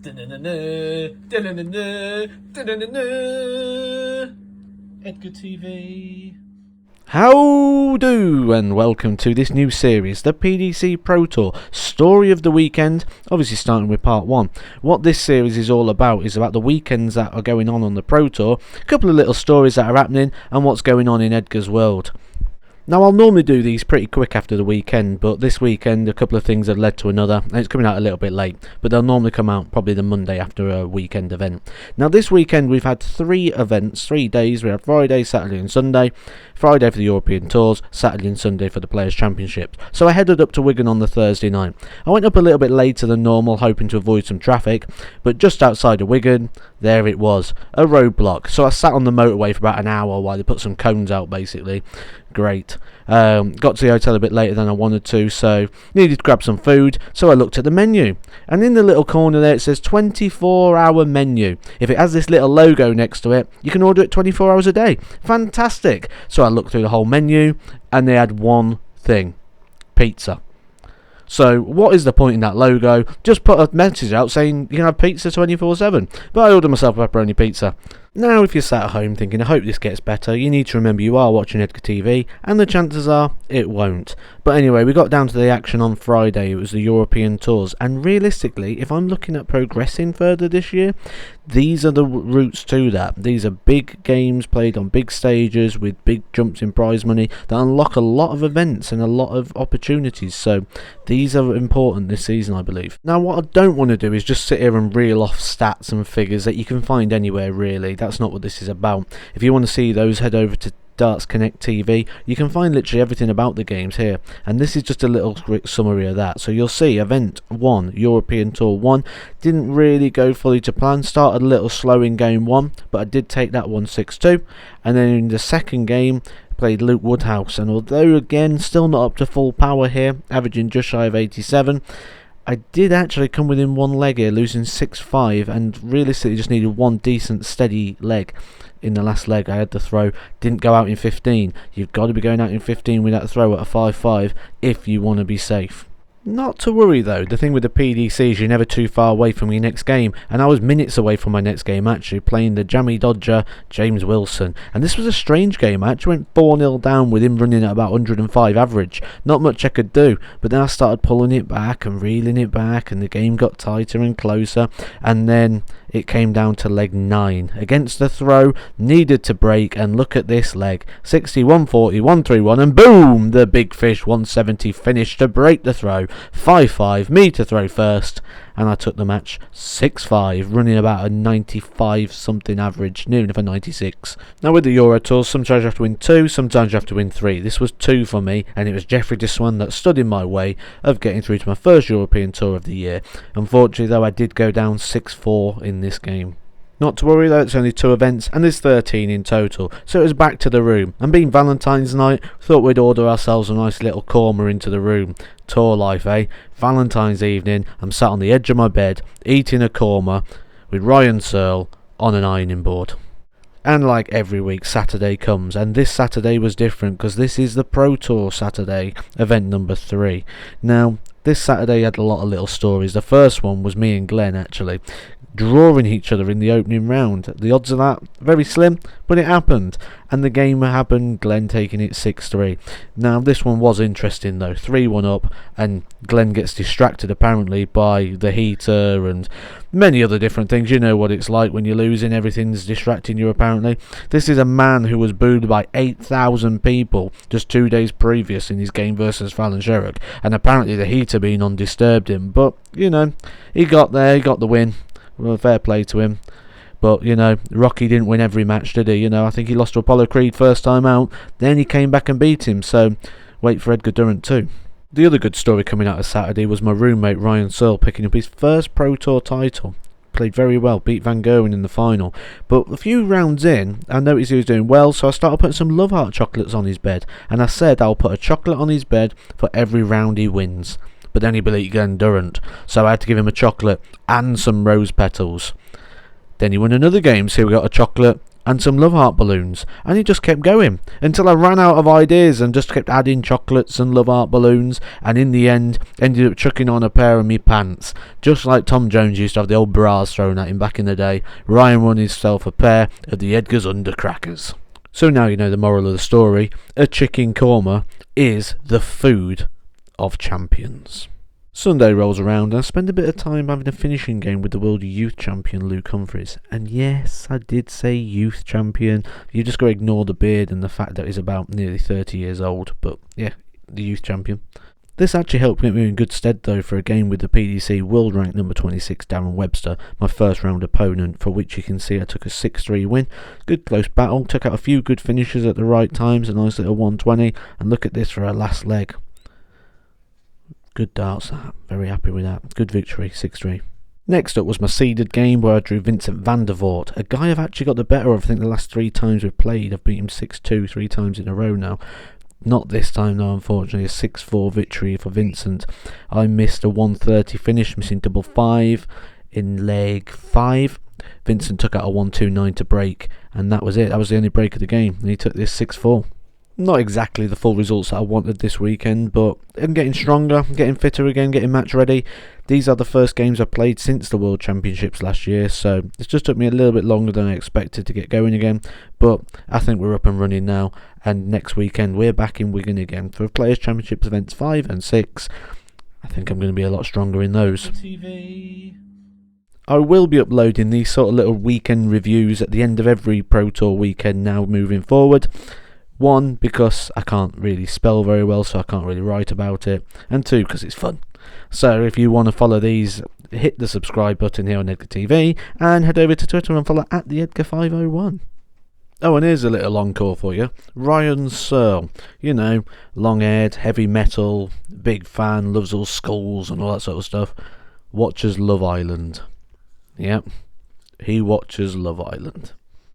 Edgar TV. How do, and welcome to this new series, the PDC Pro Tour Story of the Weekend, obviously starting with part 1. What this series is all about is about the weekends that are going on the Pro Tour, a couple of little stories that are happening, and what's going on in Edgar's world. Now, I'll normally do these pretty quick after the weekend, but this weekend a couple of things have led to another, and it's coming out a little bit late, but they'll normally come out probably the Monday after a weekend event. Now, this weekend we've had 3 events, 3 days. We had Friday, Saturday and Sunday. Friday for the European Tours, Saturday and Sunday for the Players' Championships. So I headed up to Wigan on the Thursday night. I went up a little bit later than normal, hoping to avoid some traffic, but just outside of Wigan, there it was, a roadblock. So I sat on the motorway for about an hour while they put some cones out, basically. Great. Got to the hotel a bit later than I wanted to, so needed to grab some food, so I looked at the menu, and in the little corner there it says 24-hour menu. If it has this little logo next to it, you can order it 24 hours a day. Fantastic. So I looked through the whole menu, and they had one thing: pizza. So what is the point in that logo? Just put a message out saying you can have pizza 24/7. But I ordered myself a pepperoni pizza. Now, if you're sat at home thinking, I hope this gets better, you need to remember you are watching Edgar TV, and the chances are it won't. But anyway, we got down to the action on Friday. It was the European Tours, and realistically, if I'm looking at progressing further this year, these are the routes to that. These are big games played on big stages with big jumps in prize money that unlock a lot of events and a lot of opportunities. So these are important this season, I believe. Now, what I don't want to do is just sit here and reel off stats and figures that you can find anywhere, really. That's not what this is about. If you want to see those, head over to Darts Connect TV. You can find literally everything about the games here, and this is just a little quick summary of that. So you'll see event 1, European Tour 1, didn't really go fully to plan. Started a little slow in game 1, but I did take that 1-6-2, and then in the second game played Woodhouse, and although again still not up to full power here, averaging just shy of 87, I did actually come within one leg here, losing 6-5, and realistically just needed one decent steady leg. In the last leg I had the throw, didn't go out in 15. You've got to be going out in 15 with that throw at a 5-5 if you want to be safe. Not to worry though, the thing with the PDC is you're never too far away from your next game, and I was minutes away from my next game actually, playing the jammy dodger James Wilson, and this was a strange game. I actually went 4-0 down with him running at about 105 average. Not much I could do, but then I started pulling it back and reeling it back, and the game got tighter and closer, and then it came down to leg 9. Against the throw, needed to break, and look at this leg. 60, 140, 131, and boom! The big fish 170 finished to break the throw. 5-5, me to throw first, and I took the match 6-5, running about a 95 something average, near enough a 96. Now with the Euro Tours, sometimes you have to win 2, sometimes you have to win 3. This was 2 for me, and it was Jeffrey Deswan that stood in my way of getting through to my first European Tour of the year. Unfortunately though, I did go down 6-4 in this game. Not to worry though, it's only 2 events and there's 13 in total, so it was back to the room. And being Valentine's night, thought we'd order ourselves a nice little korma into the room. Tour life, eh? Valentine's evening, I'm sat on the edge of my bed, eating a korma with Ryan Searle on an ironing board. And like every week, Saturday comes, and this Saturday was different because this is the Pro Tour Saturday, event number 3. Now, this Saturday had a lot of little stories. The first one was me and Glenn actually drawing each other in the opening round. The odds of that, very slim, but it happened. And the game happened, Glenn taking it 6-3. Now this one was interesting though, 3-1 up, and Glenn gets distracted apparently by the heater and many other different things. You know what it's like when you're losing, everything's distracting you apparently. This is a man who was booed by 8,000 people just 2 days previous in his game versus Fallon Sherrock, and apparently the heater being on disturbed him, but you know, he got there, he got the win. Well, fair play to him. But, you know, Rocky didn't win every match, did he? You know, I think he lost to Apollo Creed first time out. Then he came back and beat him. So, wait for Edgar Durant too. The other good story coming out of Saturday was my roommate Ryan Searle picking up his first Pro Tour title. Played very well, beat Van Gerwen in the final. But a few rounds in, I noticed he was doing well, so I started putting some Love Heart chocolates on his bed. And I said I'll put a chocolate on his bed for every round he wins. But then he beat Glenn Durant, so I had to give him a chocolate and some rose petals. Then he won another game, so we got a chocolate and some love heart balloons, and it just kept going until I ran out of ideas and just kept adding chocolates and love heart balloons, and in the end ended up chucking on a pair of me pants, just like Tom Jones used to have the old bras thrown at him back in the day. Ryan won himself a pair of the Edgar's Undercrackers. So now you know the moral of the story. A chicken korma is the food of champions. Sunday rolls around and I spend a bit of time having a finishing game with the world youth champion Luke Humphries. And yes, I did say youth champion. You just got to ignore the beard and the fact that he's about nearly 30 years old. But yeah, the youth champion. This actually helped get me in good stead though for a game with the PDC world rank number 26 Darren Webster, my first round opponent, for which you can see I took a 6-3 win. Good close battle, took out a few good finishes at the right times, a nice little 120, and look at this for our last leg. Good darts, very happy with that. Good victory, 6-3. Next up was my seeded game where I drew Vincent van der Voort, a guy I've actually got the better of I think the last 3 times we've played. I've beat him 6-2 3 times in a row now. Not this time though, unfortunately, a 6-4 victory for Vincent. I missed a 130 finish, missing double 5 in leg 5. Vincent took out a 129 to break, and that was it. That was the only break of the game, and he took this 6-4. Not exactly the full results that I wanted this weekend, but I'm getting stronger, getting fitter again, getting match ready. These are the first games I've played since the World Championships last year, so it's just took me a little bit longer than I expected to get going again, but I think we're up and running now, and next weekend we're back in Wigan again for Players' Championships events 5 and 6. I think I'm going to be a lot stronger in those. I will be uploading these sort of little weekend reviews at the end of every Pro Tour weekend now moving forward. One, because I can't really spell very well, so I can't really write about it. And 2, because it's fun. So if you want to follow these, hit the subscribe button here on Edgar TV, and head over to Twitter and follow at the Edgar501. Oh, and here's a little encore for you. Ryan Searle, you know, long-haired, heavy metal, big fan, loves all skulls and all that sort of stuff. Watches Love Island. Yep, he watches Love Island.